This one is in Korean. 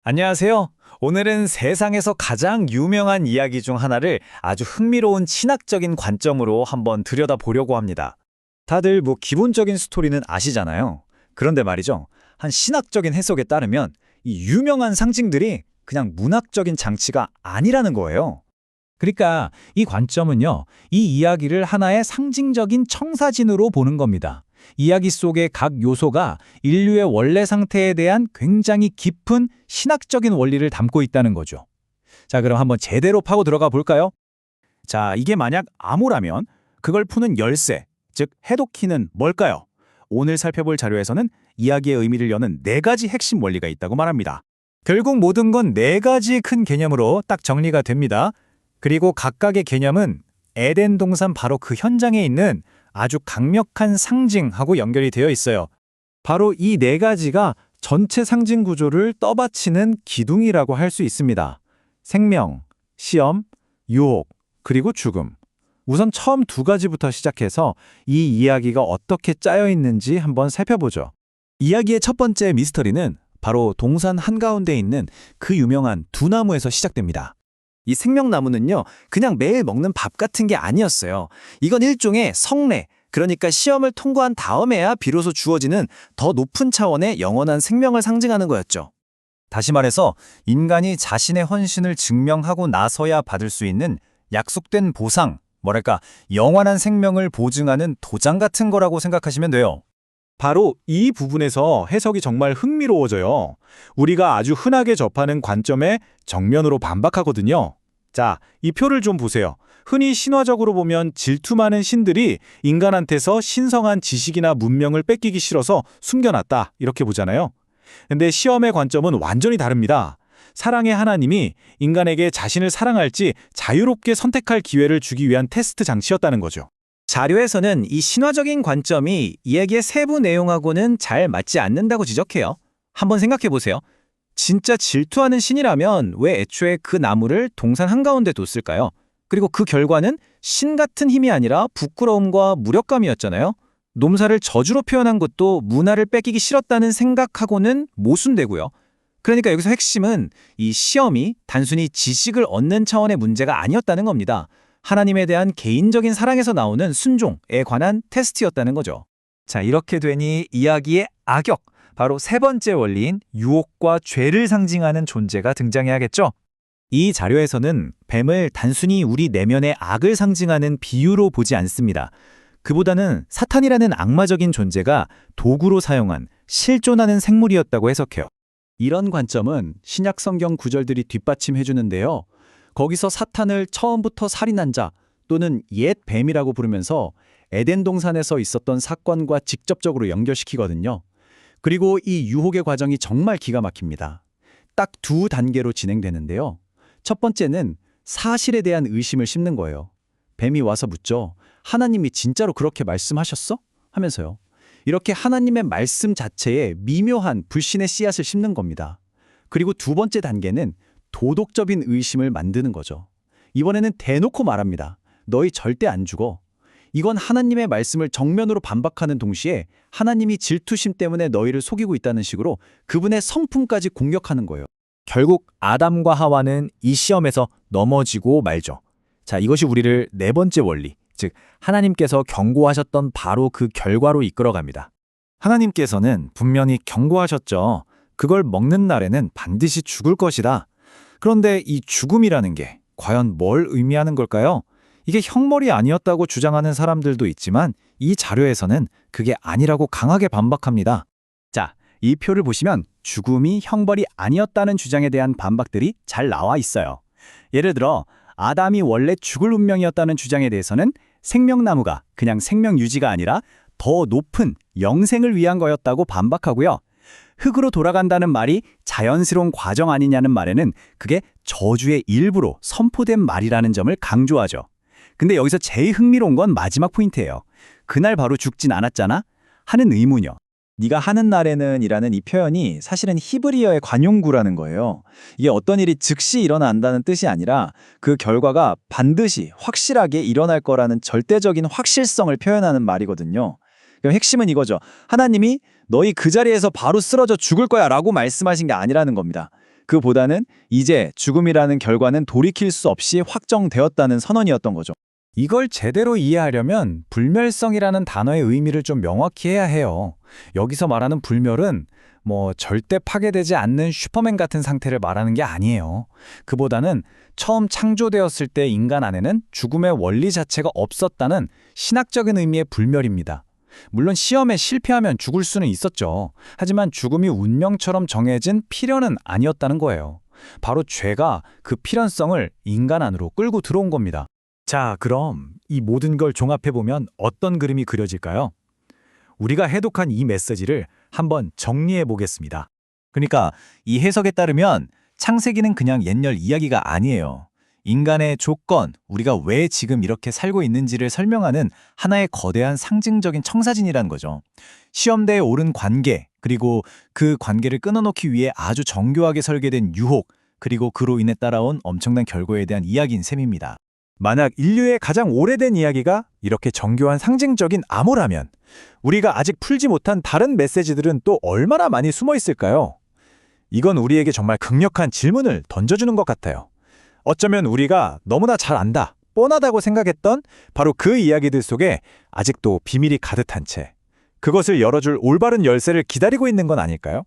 안녕하세요. 오늘은 세상에서 가장 유명한 이야기 중 하나를 아주 흥미로운 신학적인 관점으로 한번 들여다보려고 합니다. 다들 기본적인 스토리는 아시잖아요. 그런데 말이죠. 한 신학적인 해석에 따르면 이 유명한 상징들이 그냥 문학적인 장치가 아니라는 거예요. 그러니까 이 관점은요, 이 이야기를 하나의 상징적인 청사진으로 보는 겁니다. 이야기 속의 각 요소가 인류의 원래 상태에 대한 굉장히 깊은 신학적인 원리를 담고 있다는 거죠. 자, 그럼 한번 제대로 파고 들어가 볼까요? 자, 이게 만약 암호라면 그걸 푸는 열쇠, 즉 해독키는 뭘까요? 오늘 살펴볼 자료에서는 이야기의 의미를 여는 4가지 핵심 원리가 있다고 말합니다. 결국 모든 건 4가지 큰 개념으로 딱 정리가 됩니다. 그리고 각각의 개념은 에덴 동산 바로 그 현장에 있는 아주 강력한 상징하고 연결이 되어 있어요. 바로 이 4가지가 전체 상징 구조를 떠받치는 기둥이라고 할 수 있습니다. 생명, 시험, 유혹, 그리고 죽음. 우선 처음 2가지부터 시작해서 이 이야기가 어떻게 짜여 있는지 한번 살펴보죠. 이야기의 첫 번째 미스터리는 바로 동산 한가운데 있는 그 유명한 두 나무에서 시작됩니다. 이 생명나무는요, 그냥 매일 먹는 밥 같은 게 아니었어요. 이건 일종의 성례, 그러니까 시험을 통과한 다음에야 비로소 주어지는 더 높은 차원의 영원한 생명을 상징하는 거였죠. 다시 말해서 인간이 자신의 헌신을 증명하고 나서야 받을 수 있는 약속된 보상, 영원한 생명을 보증하는 도장 같은 거라고 생각하시면 돼요. 바로 이 부분에서 해석이 정말 흥미로워져요. 우리가 아주 흔하게 접하는 관점에 정면으로 반박하거든요. 자, 이 표를 좀 보세요. 흔히 신화적으로 보면 질투 많은 신들이 인간한테서 신성한 지식이나 문명을 뺏기기 싫어서 숨겨놨다, 이렇게 보잖아요. 근데 시험의 관점은 완전히 다릅니다. 사랑의 하나님이 인간에게 자신을 사랑할지 자유롭게 선택할 기회를 주기 위한 테스트 장치였다는 거죠. 자료에서는 이 신화적인 관점이 이야기의 세부 내용하고는 잘 맞지 않는다고 지적해요. 한번 생각해 보세요. 진짜 질투하는 신이라면 왜 애초에 그 나무를 동산 한가운데 뒀을까요? 그리고 그 결과는 신 같은 힘이 아니라 부끄러움과 무력감이었잖아요. 농사를 저주로 표현한 것도 문화를 뺏기기 싫었다는 생각하고는 모순되고요. 그러니까 여기서 핵심은 이 시험이 단순히 지식을 얻는 차원의 문제가 아니었다는 겁니다. 하나님에 대한 개인적인 사랑에서 나오는 순종에 관한 테스트였다는 거죠. 자, 이렇게 되니 이야기의 악역, 바로 세 번째 원리인 유혹과 죄를 상징하는 존재가 등장해야겠죠? 이 자료에서는 뱀을 단순히 우리 내면의 악을 상징하는 비유로 보지 않습니다. 그보다는 사탄이라는 악마적인 존재가 도구로 사용한 실존하는 생물이었다고 해석해요. 이런 관점은 신약 성경 구절들이 뒷받침해 주는데요. 거기서 사탄을 처음부터 살인한 자 또는 옛 뱀이라고 부르면서 에덴 동산에서 있었던 사건과 직접적으로 연결시키거든요. 그리고 이 유혹의 과정이 정말 기가 막힙니다. 딱 2단계로 진행되는데요. 첫 번째는 사실에 대한 의심을 심는 거예요. 뱀이 와서 묻죠. 하나님이 진짜로 그렇게 말씀하셨어? 하면서요. 이렇게 하나님의 말씀 자체에 미묘한 불신의 씨앗을 심는 겁니다. 그리고 2번째 단계는 도덕적인 의심을 만드는 거죠. 이번에는 대놓고 말합니다. 너희 절대 안 죽어. 이건 하나님의 말씀을 정면으로 반박하는 동시에 하나님이 질투심 때문에 너희를 속이고 있다는 식으로 그분의 성품까지 공격하는 거예요. 결국 아담과 하와는 이 시험에서 넘어지고 말죠. 자, 이것이 우리를 4번째 원리, 즉 하나님께서 경고하셨던 바로 그 결과로 이끌어갑니다. 하나님께서는 분명히 경고하셨죠. 그걸 먹는 날에는 반드시 죽을 것이다. 그런데 이 죽음이라는 게 과연 뭘 의미하는 걸까요? 이게 형벌이 아니었다고 주장하는 사람들도 있지만 이 자료에서는 그게 아니라고 강하게 반박합니다. 자, 이 표를 보시면 죽음이 형벌이 아니었다는 주장에 대한 반박들이 잘 나와 있어요. 예를 들어 아담이 원래 죽을 운명이었다는 주장에 대해서는 생명나무가 그냥 생명 유지가 아니라 더 높은 영생을 위한 거였다고 반박하고요. 흙으로 돌아간다는 말이 자연스러운 과정 아니냐는 말에는 그게 저주의 일부로 선포된 말이라는 점을 강조하죠. 근데 여기서 제일 흥미로운 건 마지막 포인트예요. 그날 바로 죽진 않았잖아? 하는 의문이요. 네가 하는 날에는 이라는 이 표현이 사실은 히브리어의 관용구라는 거예요. 이게 어떤 일이 즉시 일어난다는 뜻이 아니라 그 결과가 반드시 확실하게 일어날 거라는 절대적인 확실성을 표현하는 말이거든요. 그럼 핵심은 이거죠. 하나님이 너희 그 자리에서 바로 쓰러져 죽을 거야 라고 말씀하신 게 아니라는 겁니다. 그보다는 이제 죽음이라는 결과는 돌이킬 수 없이 확정되었다는 선언이었던 거죠. 이걸 제대로 이해하려면 불멸성이라는 단어의 의미를 좀 명확히 해야 해요. 여기서 말하는 불멸은 절대 파괴되지 않는 슈퍼맨 같은 상태를 말하는 게 아니에요. 그보다는 처음 창조되었을 때 인간 안에는 죽음의 원리 자체가 없었다는 신학적인 의미의 불멸입니다. 물론 시험에 실패하면 죽을 수는 있었죠. 하지만 죽음이 운명처럼 정해진 필연은 아니었다는 거예요. 바로 죄가 그 필연성을 인간 안으로 끌고 들어온 겁니다. 자, 그럼 이 모든 걸 종합해보면 어떤 그림이 그려질까요? 우리가 해독한 이 메시지를 한번 정리해 보겠습니다. 그러니까 이 해석에 따르면 창세기는 그냥 옛날 이야기가 아니에요. 인간의 조건, 우리가 왜 지금 이렇게 살고 있는지를 설명하는 하나의 거대한 상징적인 청사진이라는 거죠. 시험대에 오른 관계, 그리고 그 관계를 끊어놓기 위해 아주 정교하게 설계된 유혹, 그리고 그로 인해 따라온 엄청난 결과에 대한 이야기인 셈입니다. 만약 인류의 가장 오래된 이야기가 이렇게 정교한 상징적인 암호라면 우리가 아직 풀지 못한 다른 메시지들은 또 얼마나 많이 숨어 있을까요? 이건 우리에게 정말 강력한 질문을 던져주는 것 같아요. 어쩌면 우리가 너무나 잘 안다, 뻔하다고 생각했던 바로 그 이야기들 속에 아직도 비밀이 가득한 채 그것을 열어줄 올바른 열쇠를 기다리고 있는 건 아닐까요?